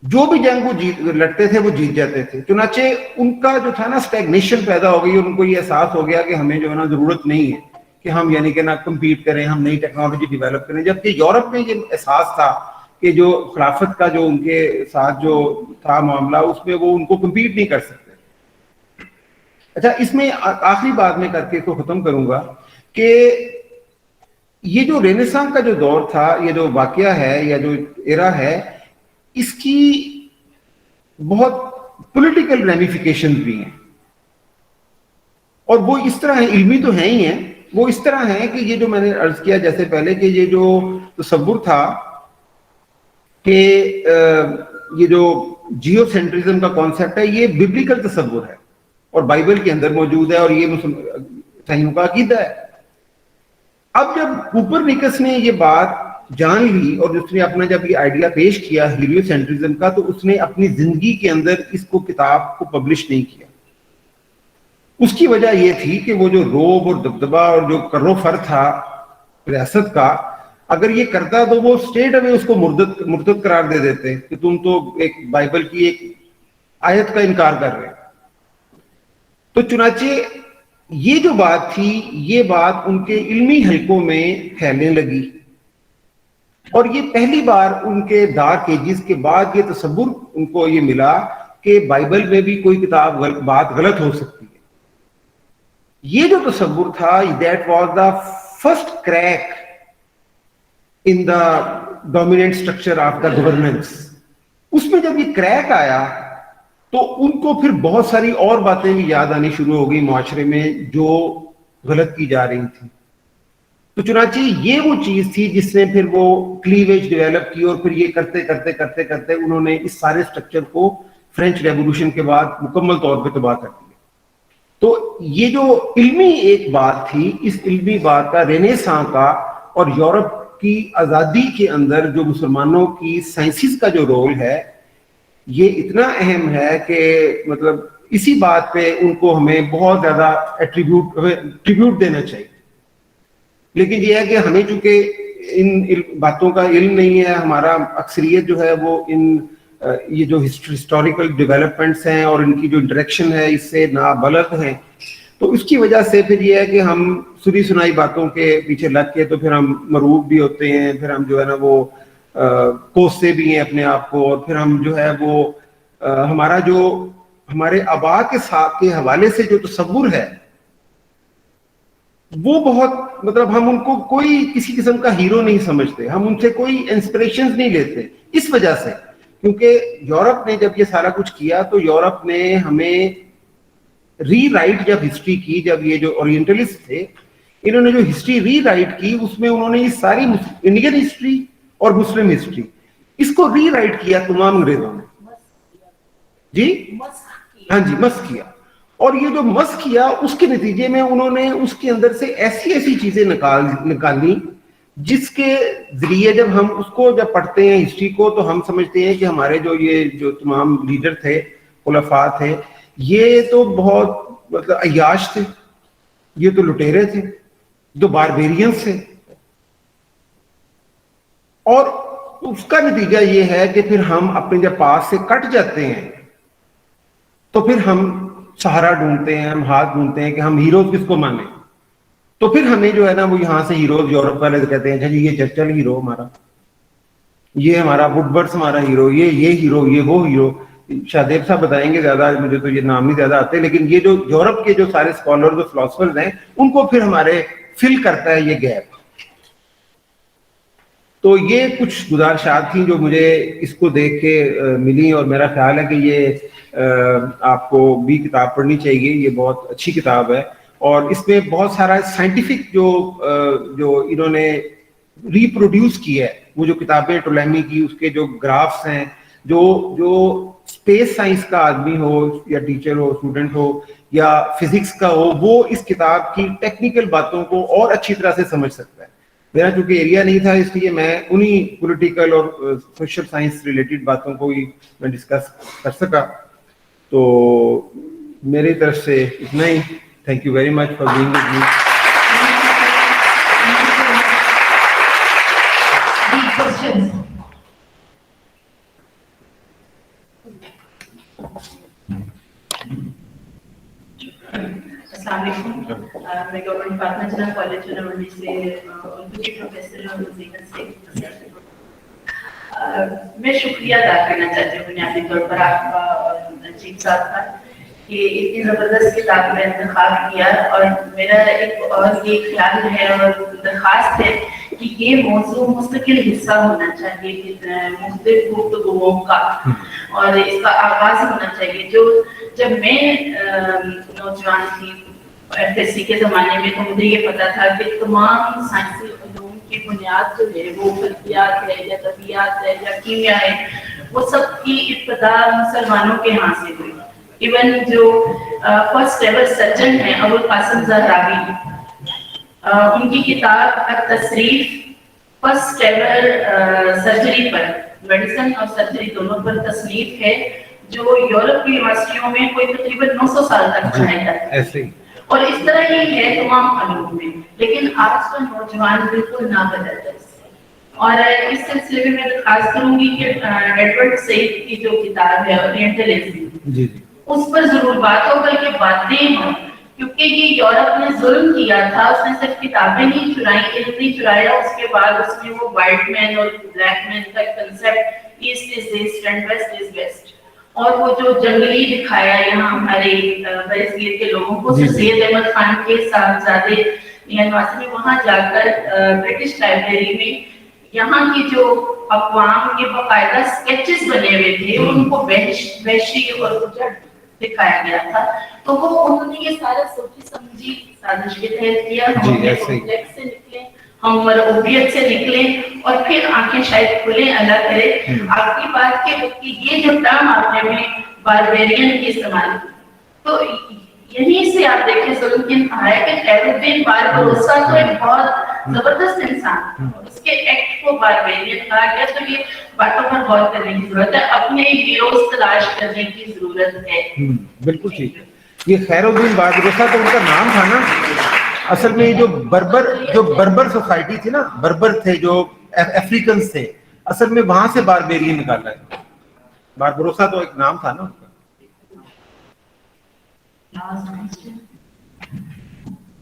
جو بھی جنگ وہ لڑتے تھے وہ جیت جاتے تھے. چنانچہ ان کا جو تھا نا اسٹیگنیشن پیدا ہو گئی, اور ان کو یہ احساس ہو گیا کہ ہمیں جو ہے نا ضرورت نہیں ہے کہ ہم یعنی کہ نہ کمپیٹ کریں, ہم نئی ٹیکنالوجی ڈیولپ کریں. جبکہ یورپ میں یہ احساس تھا کہ جو خلافت کا جو ان کے ساتھ جو تھا معاملہ, اس میں وہ ان کو کمپیٹ نہیں کر سکتے. اچھا, اس میں آخری بات میں کر کے اس کو ختم کروں گا کہ یہ جو رینیسانس کا جو دور تھا, یہ جو واقعہ ہے یا جو ایرا ہے, اس کی بہت پولیٹیکل ریمیفیکیشن بھی ہیں, اور وہ اس طرح ہیں, علمی تو ہیں ہی ہیں, وہ اس طرح ہیں کہ یہ جو میں نے عرض کیا جیسے پہلے کہ یہ جو تصور تھا کہ یہ جو جیو سینٹرزم کا کانسیپٹ ہے یہ ببلیکل تصور ہے اور بائبل کے اندر موجود ہے, اور یہ مسلمانوں کا عقیدہ ہے. اب جب کوپرنیکس نے یہ بات جان لی اور اس نے اپنا جب یہ آئیڈیا پیش کیا ہیلیو سینٹرزم کا, تو اس نے اپنی زندگی کے اندر اس کو کتاب کو پبلش نہیں کیا. اس کی وجہ یہ تھی کہ وہ جو روب اور دبدبا اور جو کرو فر تھا ریاست کا, اگر یہ کرتا تو وہ اسٹیٹ میں اس کو مرتد قرار دے دیتے کہ تم تو ایک بائبل کی ایک آیت کا انکار کر رہے. تو چنانچہ یہ جو بات تھی, یہ بات ان کے علمی حلقوں میں پھیلنے لگی, اور یہ پہلی بار ان کے ڈارک ایجز کے بعد یہ تصور ان کو یہ ملا کہ بائبل میں بھی کوئی کتاب بات غلط ہو سکتی ہے. یہ جو تصور تھا, that was the first crack in the dominant structure of the governance. اس میں جب یہ کریک آیا تو ان کو پھر بہت ساری اور باتیں بھی یاد آنی شروع ہو گئی معاشرے میں جو غلط کی جا رہی تھی. تو چنانچہ یہ وہ چیز تھی جس نے پھر وہ کلیویج ڈیولپ کی, اور پھر یہ کرتے کرتے کرتے کرتے انہوں نے اس سارے اسٹرکچر کو فرینچ ریولوشن کے بعد مکمل طور پہ تباہ کر دیا. تو یہ جو علمی ایک بات تھی, اس علمی بات کا رینیسانس کا اور یورپ کی آزادی کے اندر جو مسلمانوں کی سائنسز کا جو رول ہے, یہ اتنا اہم ہے کہ مطلب اسی بات پہ ان کو ہمیں بہت زیادہ ٹریبیوٹ دینا چاہیے. لیکن یہ ہے کہ ہمیں چونکہ ان باتوں کا علم نہیں ہے, ہمارا اکثریت جو ہے وہ ان یہ جو ہسٹوریکل ڈیولپمنٹس ہیں اور ان کی جو انٹریکشن ہے اس سے نابلد ہیں, تو اس کی وجہ سے پھر یہ ہے کہ ہم سنی سنائی باتوں کے پیچھے لگ کے تو پھر ہم مروب بھی ہوتے ہیں, پھر ہم جو ہے نا وہ کوستے بھی ہیں اپنے آپ کو, اور پھر ہم جو ہے وہ ہمارا جو ہمارے آبا کے ساتھ کے حوالے سے جو تصور ہے وہ بہت, مطلب ہم ان کو کوئی کسی قسم کا ہیرو نہیں سمجھتے, ہم ان سے کوئی انسپریشنز نہیں لیتے اس وجہ سے, کیونکہ یورپ نے جب یہ سارا کچھ کیا تو یورپ نے ہمیں ری رائٹ جب ہسٹری کی, جب یہ جو اورینٹلسٹ تھے انہوں نے جو ہسٹری ری رائٹ کی اس میں انہوں نے یہ ساری انڈین ہسٹری اور مسلم ہسٹری اس کو ری رائٹ کیا تمام انگریزوں نے, جی ہاں جی مس کیا, اور یہ جو مس کیا اس کے نتیجے میں انہوں نے اس کے اندر سے ایسی ایسی چیزیں نکالی جس کے ذریعے جب ہم اس کو جب پڑھتے ہیں ہسٹری کو تو ہم سمجھتے ہیں کہ ہمارے جو یہ جو تمام لیڈر تھے, خلفاء تھے, یہ تو بہت مطلب عیاش تھے, یہ تو لٹیرے تھے, جو باربیرینز تھے, اور اس کا نتیجہ یہ ہے کہ پھر ہم اپنے جب پاس سے کٹ جاتے ہیں تو پھر ہم سہارا ڈھونڈتے ہیں, ہم ہاتھ ڈھونڈتے ہیں کہ ہم ہیروز کس کو مانیں, تو پھر ہمیں جو ہے نا وہ یہاں سے ہیروز یورپ والے کہتے ہیں اچھا جی یہ چرچل ہیرو ہمارا, یہ ہمارا وڈبرڈس ہمارا ہیرو, یہ ہیرو, یہ وہ ہیرو. شاہدیب صاحب بتائیں گے زیادہ, مجھے تو یہ نام نہیں زیادہ آتے, لیکن یہ جو یورپ کے جو سارے اسکالرز اور فلاسفرز ہیں ان کو پھر ہمارے فل کرتا ہے یہ گیپ. تو یہ کچھ گزارشات تھیں جو مجھے اس کو دیکھ کے ملی, اور میرا خیال ہے کہ یہ آپ کو بھی کتاب پڑھنی چاہیے, یہ بہت اچھی کتاب ہے, اور اس میں بہت سارا سائنٹیفک جو انہوں نے ریپروڈیوس کی ہے, وہ جو کتابیں ٹولیمی کی اس کے جو گرافس ہیں, جو اسپیس سائنس کا آدمی ہو یا ٹیچر ہو, اسٹوڈنٹ ہو یا فزکس کا ہو, وہ اس کتاب کی ٹیکنیکل باتوں کو اور اچھی طرح سے سمجھ سکتا ہے. میرا چونکہ ایریا نہیں تھا اس لیے میں انہی پولیٹیکل اور سوشل سائنس ریلیٹڈ باتوں کو ہی میں ڈسکس کر سکا. تو میری طرف سے اتنا ہی. Thank you very much for being with me. السلام علیکم. میں گورنمنٹ فاطمہ جناح کالج چناولی سے اردو کی پروفیسر ہوں ذہن سے. میں شکریہ ادا کرنا چاہتی ہوں بنیادی طور پر آپ کا اور چیف صاحب کا کہ اتنی زبردست کتاب میں انتخاب کیا, اور میرا ایک اور یہ خیال ہے اور درخواست ہے کہ یہ موضوع مستقل حصہ ہونا چاہیے مختلف گفتگوؤں کا, اور اس کا آغاز ہونا چاہیے. جب میں نوجوان تھی ایف ایس سی کے زمانے میں تو مجھے یہ پتا تھا کہ تمام سائنسی علوم کی بنیاد جو ہے وہ فلکیات ہے یا طبیعیات ہے یا کیمیا ہے, وہ سب کی ابتدا مسلمانوں کے ہاں سے ہوئی. ایون جو فرسٹ ایور سرجن ہیں ابوالقاسم زہراوی, ان کی کتاب التصریف فرسٹ ایور سرجری پر, میڈیسن اور سرجری دونوں پر تصنیف ہے, جو یورپ کی یونیورسٹیوں میں کوئی تقریباً 900 سال تک پڑھائی جاتی ہے. اور اس طرح ہی ہے تمام علوم میں, لیکن آج کا نوجوان بالکل نہ بدل ہے. اور اس سلسلے میں درخواست کروں گی کہ ایڈورڈ سعید کی جو کتاب ہے اورینٹلزم, اس پر ضرور بات ہو, بلکہ باتیں ہوں, کیونکہ یہ یورپ نے ظلم کیا تھا. اس نے صرف کتابیں نہیں چرائیں, علم نہیں چرایا, اس کے بعد اس نے وہ وائٹ مین اور بلیک مین کا concept east is east and west is west, اور وہ جو جنگلی دکھایا یہاں ہمارے برصغیر کے لوگوں کو, سید احمد خان کے صاحبزادے نواسی میں وہاں جا کر برٹش لائبریری میں یہاں کی جو اقوام کے باقاعدہ اسکیچز بنے ہوئے تھے, ان کو وحشی اور اجڑ دکھایا گیا تھا. تو وہ انہوں نے یہ سارا سوچی سمجھی سازش کے تحت کیا. ہم اپنے کمپلیکس سے نکلیں, ہم مرعوبیت سے نکلیں, اور پھر آنکھیں شاید کھلیں, اللہ کرے. آپ کی بات کہ یہ جو ٹرم آپ نے میں باربیرین کی استعمال کی, تو یہیں سے آپ دیکھیں ظلم کی انتہا ہے کہ خیرالدین باربروسا تو ایک بہت زبردست انسان, اس کے ایکٹ کو باربیرین کہا گیا. تو یہ باتوں پر غور کرنے کی ضرورت ہے, اپنے ہیروز تلاش کرنے کی ضرورت ہے. بالکل ٹھیک. یہ خیرالدین باربروسا تو ان کا نام تھا نا, اصل میں جو بربر سوسائٹی تھی نا, بربر تھے جو افریقنز تھے, اصل میں وہاں سے باربیرین نکالا ہے. باربروسا تو ایک نام تھا نا ان کا.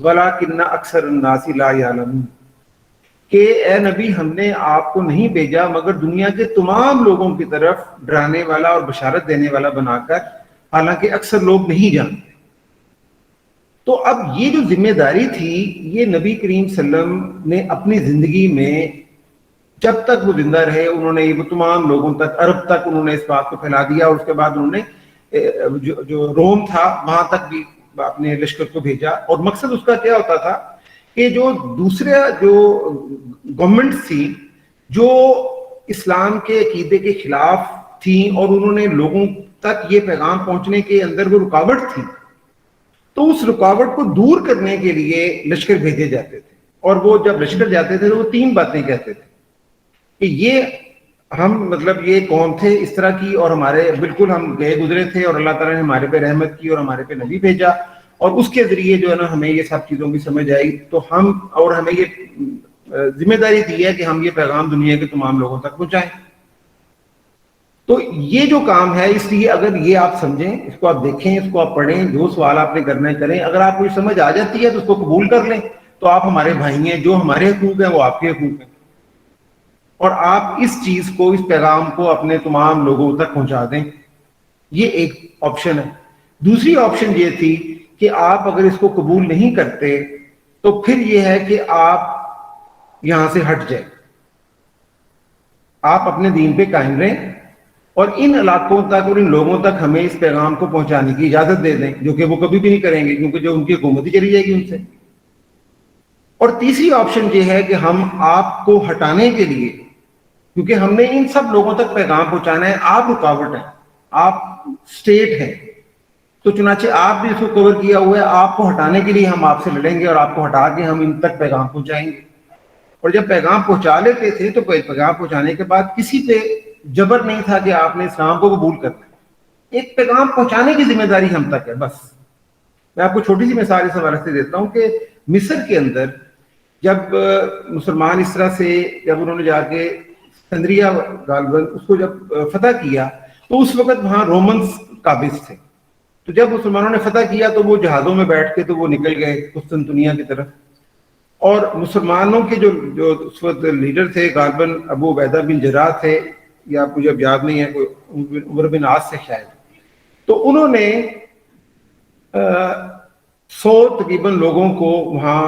وَلَٰكِنَّ أَكْثَرَ النَّاسِ لَا يَعْلَمُونَ، کہ اے نبی ہم نے آپ کو نہیں بھیجا مگر دنیا کے تمام لوگوں کی طرف ڈرانے والا اور بشارت دینے والا بنا کر، حالانکہ اکثر لوگ نہیں جانتے۔ تو اب یہ جو ذمہ داری تھی یہ نبی کریم صلی اللہ علیہ وسلم نے اپنی زندگی میں جب تک وہ زندہ رہے انہوں نے وہ تمام لوگوں تک، عرب تک انہوں نے اس بات کو پھیلا دیا، اور اس کے بعد انہوں نے جو روم تھا وہاں تک بھی اپنے لشکر کو بھیجا۔ اور مقصد اس کا کیا ہوتا تھا کہ جو دوسرے جو گورنمنٹ تھی جو اسلام کے عقیدے کے خلاف تھیں اور انہوں نے لوگوں تک یہ پیغام پہنچنے کے اندر وہ رکاوٹ تھی، تو اس رکاوٹ کو دور کرنے کے لیے لشکر بھیجے جاتے تھے۔ اور وہ جب لشکر جاتے تھے تو وہ 3 باتیں کہتے تھے کہ یہ ہم مطلب یہ قوم تھے اس طرح کی، اور ہمارے بالکل ہم گئے گزرے تھے، اور اللہ تعالیٰ نے ہمارے پہ رحمت کی اور ہمارے پہ نبی بھیجا، اور اس کے ذریعے جو ہے نا ہمیں یہ سب چیزوں کی سمجھ آئی، تو ہم اور ہمیں یہ ذمہ داری دی ہے کہ ہم یہ پیغام دنیا کے تمام لوگوں تک پہنچائیں۔ تو یہ جو کام ہے، اس لیے اگر یہ آپ سمجھیں، اس کو آپ دیکھیں، اس کو آپ پڑھیں، جو سوال آپ نے کرنا ہے کریں، اگر آپ کو یہ سمجھ آ جاتی ہے تو اس کو قبول کر لیں، تو آپ ہمارے بھائی ہیں، جو ہمارے حقوق ہیں وہ آپ کے حقوق ہیں، اور آپ اس چیز کو، اس پیغام کو اپنے تمام لوگوں تک پہنچا دیں۔ یہ ایک آپشن ہے۔ دوسری آپشن یہ تھی کہ آپ اگر اس کو قبول نہیں کرتے تو پھر یہ ہے کہ آپ یہاں سے ہٹ جائیں، آپ اپنے دین پہ قائم رہیں اور ان علاقوں تک اور ان لوگوں تک ہمیں اس پیغام کو پہنچانے کی اجازت دے دیں، جو کہ وہ کبھی بھی نہیں کریں گے کیونکہ جو ان کی حکومت ہی چلی جائے گی ان سے۔ اور تیسری آپشن یہ ہے کہ ہم آپ کو ہٹانے کے لیے، کیونکہ ہم نے ان سب لوگوں تک پیغام پہنچانا ہے، آپ رکاوٹ ہیں، آپ اسٹیٹ ہیں، تو چنانچہ آپ بھی اس کو کور کیا ہوا ہے، آپ کو ہٹانے کے لیے ہم آپ سے لڑیں گے اور آپ کو ہٹا کے ہم ان تک پیغام پہنچائیں گے۔ اور جب پیغام پہنچا لیتے تھے تو پیغام پہنچانے کے بعد کسی پہ جبر نہیں تھا کہ آپ نے اسلام کو قبول کرنا ہے، ایک پیغام پہنچانے کی ذمہ داری ہم تک ہے بس۔ میں آپ کو چھوٹی سی مثال اس حوالے سے دیتا ہوں کہ مصر کے اندر جب مسلمان اس طرح سے جب انہوں نے جا کے اسکندریہ غالباً اس کو جب فتح کیا تو اس وقت وہاں رومنز قابض تھے، تو جب مسلمانوں نے فتح کیا تو وہ جہازوں میں بیٹھ کے تو وہ نکل گئے قسطنطنیہ کی طرف، اور مسلمانوں کے جو اس وقت لیڈر تھے غالباً ابو عبیدہ بن جراح تھے، یا مجھے اب یاد نہیں ہے، کوئی عمر بن عاص سے شاید، تو انہوں نے 100 تقریباً لوگوں کو وہاں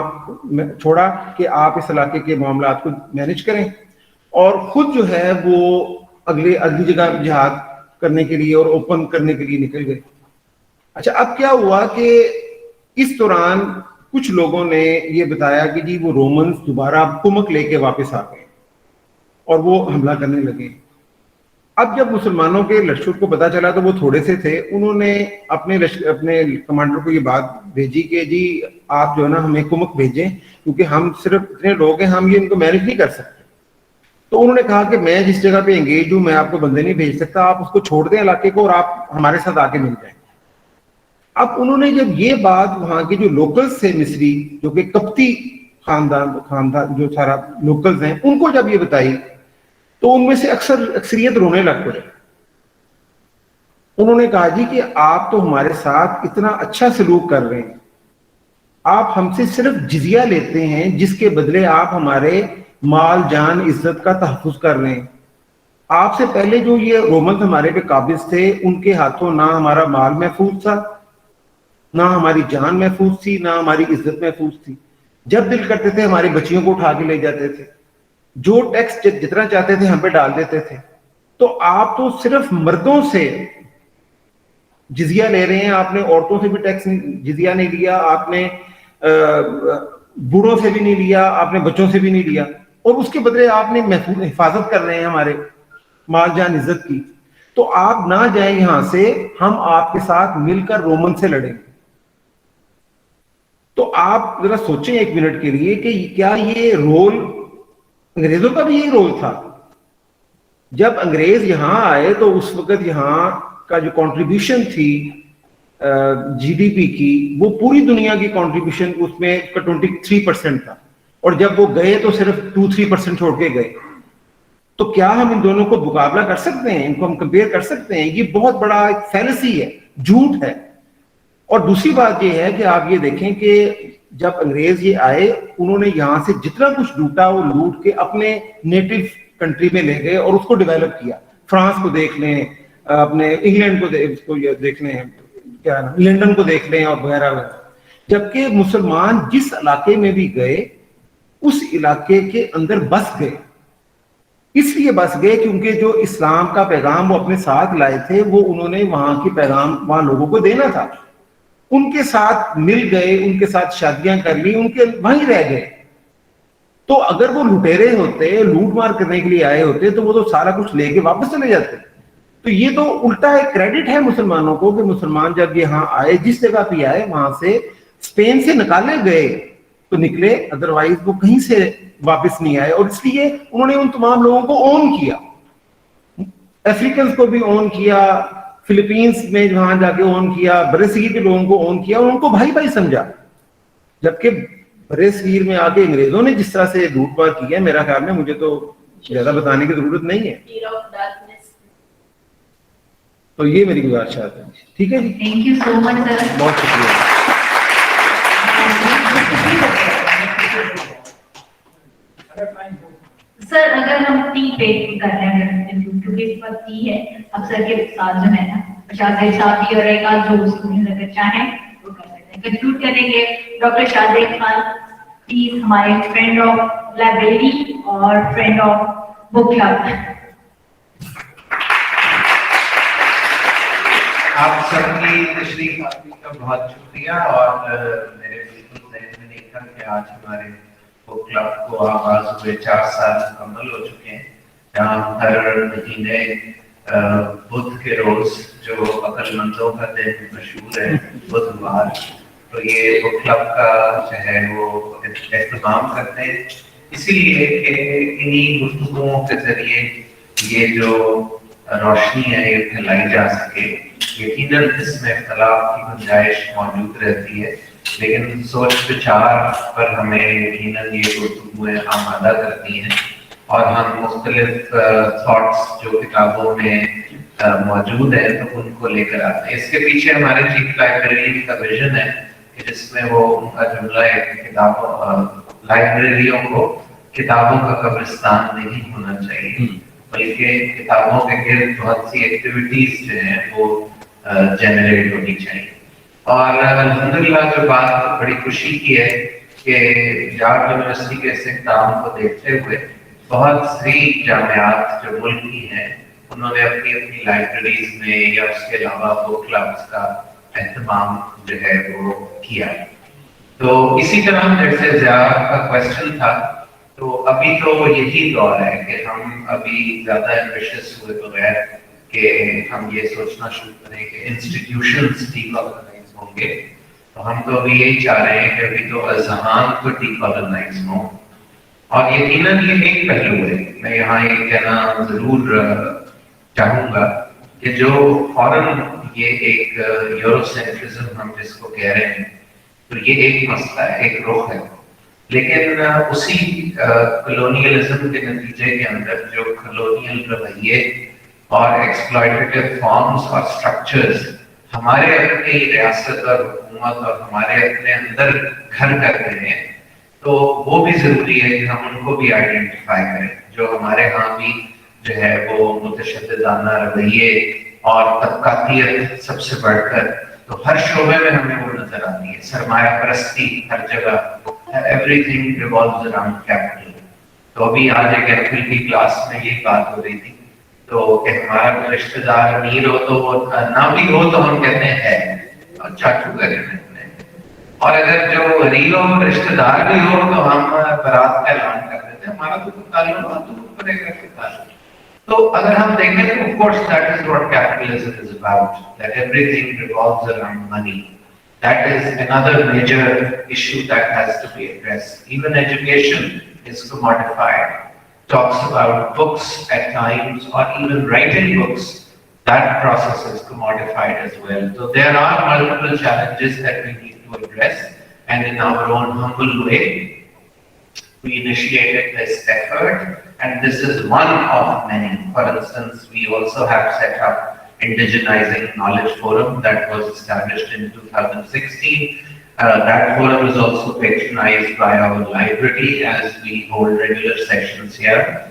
چھوڑا کہ آپ اس علاقے کے معاملات کو مینج کریں، اور خود جو ہے وہ اگلی جگہ جہاد کرنے کے لیے اور اوپن کرنے کے لیے نکل گئے۔ اچھا، اب کیا ہوا کہ اس دوران کچھ لوگوں نے یہ بتایا کہ جی وہ رومنز دوبارہ کمک لے کے واپس آ گئے اور وہ حملہ کرنے لگے۔ اب جب مسلمانوں کے لشکر کو پتا چلا تو وہ تھوڑے سے تھے، انہوں نے اپنے کمانڈر کو یہ بات بھیجی کہ جی آپ جو ہے نا ہمیں کمک بھیجیں، کیونکہ ہم صرف اتنے لوگ ہیں، ہم یہ ان کو مینج نہیں کر سکتے۔ تو انہوں نے کہا کہ میں جس جگہ پہ انگیج ہوں میں آپ کو بندے نہیں بھیج سکتا، آپ اس کو چھوڑ دیں علاقے کو اور آپ ہمارے ساتھ آ کے مل جائیں۔ اب انہوں نے جب یہ بات وہاں کے جو لوکلز تھے مصری، جو کہ کپتی خاندان جو سارا لوکلز ہیں، ان کو جب یہ بتائی تو ان میں سے اکثریت رونے لگ پڑے۔ انہوں نے کہا جی کہ آپ تو ہمارے ساتھ اتنا اچھا سلوک کر رہے ہیں، آپ ہم سے صرف جزیہ لیتے ہیں جس کے بدلے آپ ہمارے مال جان عزت کا تحفظ کر رہے ہیں۔ آپ سے پہلے جو یہ رومنز ہمارے پہ قابض تھے ان کے ہاتھوں نہ ہمارا مال محفوظ تھا، نہ ہماری جان محفوظ تھی، نہ ہماری عزت محفوظ تھی۔ جب دل کرتے تھے ہماری بچیوں کو اٹھا کے لے جاتے تھے، جو ٹیکس جتنا چاہتے تھے ہم پہ ڈال دیتے تھے۔ تو آپ تو صرف مردوں سے جزیہ لے رہے ہیں، آپ نے عورتوں سے بھی ٹیکس جزیہ نہیں لیا، آپ نے بوڑھوں سے بھی نہیں لیا، آپ نے بچوں سے بھی نہیں لیا، اور اس کے بدلے آپ نے حفاظت کر رہے ہیں ہمارے مال جان عزت کی۔ تو آپ نہ جائیں یہاں سے، ہم آپ کے ساتھ مل کر رومن سے لڑیں۔ تو آپ ذرا سوچیں ایک منٹ کے لیے کہ کیا یہ رول انگریزوں کا بھی یہی رول تھا؟ جب انگریز یہاں آئے تو اس وقت یہاں کا جو کنٹریبیوشن تھی جی ڈی پی کی، وہ پوری دنیا کی کنٹریبیوشن اس میں 23% تھا، اور جب وہ گئے تو صرف 2-3% چھوڑ کے گئے۔ تو کیا ہم ان دونوں کو مقابلہ کر سکتے ہیں؟ ان کو ہم کمپیئر کر سکتے ہیں؟ یہ بہت بڑا ایک فیلسی ہے، جھوٹ ہے۔ اور دوسری بات یہ ہے کہ آپ یہ دیکھیں کہ جب انگریز یہ آئے انہوں نے یہاں سے جتنا کچھ لوٹا وہ لوٹ کے اپنے نیٹو کنٹری میں لے گئے اور اس کو ڈیولپ کیا. فرانس کو دیکھ لیں, اپنے انگلینڈ کو دیکھ لیں, کیا لنڈن کو دیکھ لیں اور وغیرہ وغیرہ. جبکہ مسلمان جس علاقے میں بھی گئے اس علاقے کے اندر بس گئے. اس لیے بس گئے کیونکہ جو اسلام کا پیغام وہ اپنے ساتھ لائے تھے وہ انہوں نے وہاں کے پیغام وہاں لوگوں کو دینا تھا. ان کے ساتھ مل گئے, ان کے ساتھ شادیاں کر لی, ان کے وہیں رہ گئے. تو اگر وہ لٹیرے ہوتے, لوٹ مار کرنے کے لیے آئے ہوتے تو وہ تو سارا کچھ لے کے واپس چلے جاتے. تو یہ تو الٹا ایک کریڈٹ ہے مسلمانوں کو کہ مسلمان جب یہاں آئے, جس جگہ پہ آئے وہاں سے اسپین سے نکالے گئے تو نکلے, ادروائز وہ کہیں سے واپس نہیں آئے. اور اس لیے انہوں نے ان تمام لوگوں کو اون کیا, افریقنس کو بھی اون کیا, فلپینس میں وہاں جا کے اون کیا, برصغیر کے لوگوں کو اون کیا اور ان کو بھائی بھائی سمجھا. جبکہ برصغیر میں آ کے انگریزوں نے جس طرح سے لوٹ مار کی ہے, میرا خیال میں مجھے تو زیادہ بتانے کی ضرورت نہیں ہے. تو یہ میری گزارشات ہے. ٹھیک ہے جی, تھینک یو سو مچ سر. بہت شکریہ. سر اگر ہم ٹی پیک کر رہے ہیں کیونکہ اس وقت ٹی ہے, اب سر کے ساتھ جو ہے نا شاہزاد صاحب بھی اور ایک آدھ جو اسٹوڈنٹ اگر چاہیں وہ کر سکتے ہیں. کنکلوڈ کریں گے ڈاکٹر شاہزاد خان پلیز, ہمارے فرینڈ آف لائبریری اور فرینڈ آف بک کلب. آپ سب کی تشریف آوری کا بہت شکریہ. اور میرے بالکل ذہن میں نہیں تھا کہ آج ہمارے بک کلب کو آغاز ہوئے 4 سال مکمل ہو چکے ہیں, جہاں ہر مہینے بدھ کے روز جو عقل مندوں کا دن مشہور ہے بدھوار, تو یہ بک کلب کا جو ہے وہ اہتمام کرتے ہیں, اسی لیے کہ انہی گفتگوؤں کے ذریعے یہ جو روشنی ہے یہ پھیلائی جا سکے. یقیناً اس میں اختلاف کی گنجائش موجود رہتی ہے, لیکن سوچ بچار پر ہمیں یقیناً یہ گفتگویں آمادہ کرتی ہیں اور ہم مختلف تھاٹس جو کتابوں میں موجود ہیں تو ان کو لے کر آتے ہیں. اس کے پیچھے ہمارے چیف لائبریرین کا ویژن ہے کہ جس میں وہ ان کا جملہ ہے کہ کتابوں لائبریریوں کو کتابوں کا قبرستان نہیں ہونا چاہیے, بلکہ کتابوں کے گرد بہت سی ایکٹیویٹیز جو ہیں وہ جنریٹ ہونی چاہیے. اور الحمدللہ جو بات بڑی خوشی کی ہے کہ جارج یونیورسٹی کے اس اقدام کو دیکھتے ہوئے بہت سی جامعات جو ملک کی ہیں انہوں نے اپنی اپنی لائبریریز میں یا اس کے علاوہ بک کلبس کا اہتمام جو ہے وہ کیا. تو اسی طرح جیسے ضیاء کا کوشچن تھا, تو ابھی تو یہی دور ہے کہ ہم ابھی زیادہ ایمبیشس ہوئے بغیر کہ ہم یہ سوچنا شروع کریں کہ انسٹیٹیوشنز ڈی کالونائز ہوں گے. تو ہم تو ابھی یہی چاہ رہے ہیں کہ ابھی تو اذہان کو ڈی کالونائز ہوں, اور یقیناً یہ ایک پہلو ہے. میں یہاں یہ کہنا ضرور چاہوں گا کہ جو فوراً یہ ایک یورو سینٹرزم ہم جس کو کہہ رہے ہیں, تو یہ ایک مسئلہ ہے, ایک رخ ہے, لیکن اسی کلونیلزم کے نتیجے کے اندر جو کلونیل رویے اور ایکسپلائٹیٹو فارمز اور سٹرکچرز ہمارے اپنی ریاست اور حکومت اور ہمارے اپنے اندر گھر کر رہے ہیں, تو وہ بھی ضروری ہے کہ ہم ان کو بھی آئیڈینٹیفائی کریں. جو ہمارے ہاں بھی جو ہے وہ متشددانہ رویے اور طبقاتیت سب سے بڑھ کر تو ہر شعبے میں ہمیں وہ نظر آتی ہے. سرمایہ پرستی ہر جگہ, every thing revolves around capital. تو ابھی آج ایک ایپل کی کلاس میں یہ بات ہو رہی تھی تو کہ ہمارا کوئی رشتہ دار امیر ہو تو وہ نہ بھی ہو تو ہم کہتے ہیں ہے, اور چاچو کریں ہیں, اور اگر جو غریب ہو رشتہ دار بھی ہو تو ہم برات کا اعلان کر دیتے ہیں ہمارا تو تعلق ہو تو کرے گا کہ تعلق. تو اگر ہم دیکھیں تو of course that is what capitalism is about, that everything revolves around money. That is another major issue that has to be addressed. Even education is commodified. Talks about books at times or even writing books, that process is commodified as well. So there are multiple challenges that we need to address, and in our own humble way we initiated this effort, and this is one of many. For instance, we also have set up Indigenizing Knowledge Forum that was established in 2016. That forum is also patronized by our library as we hold regular sessions here.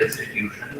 institution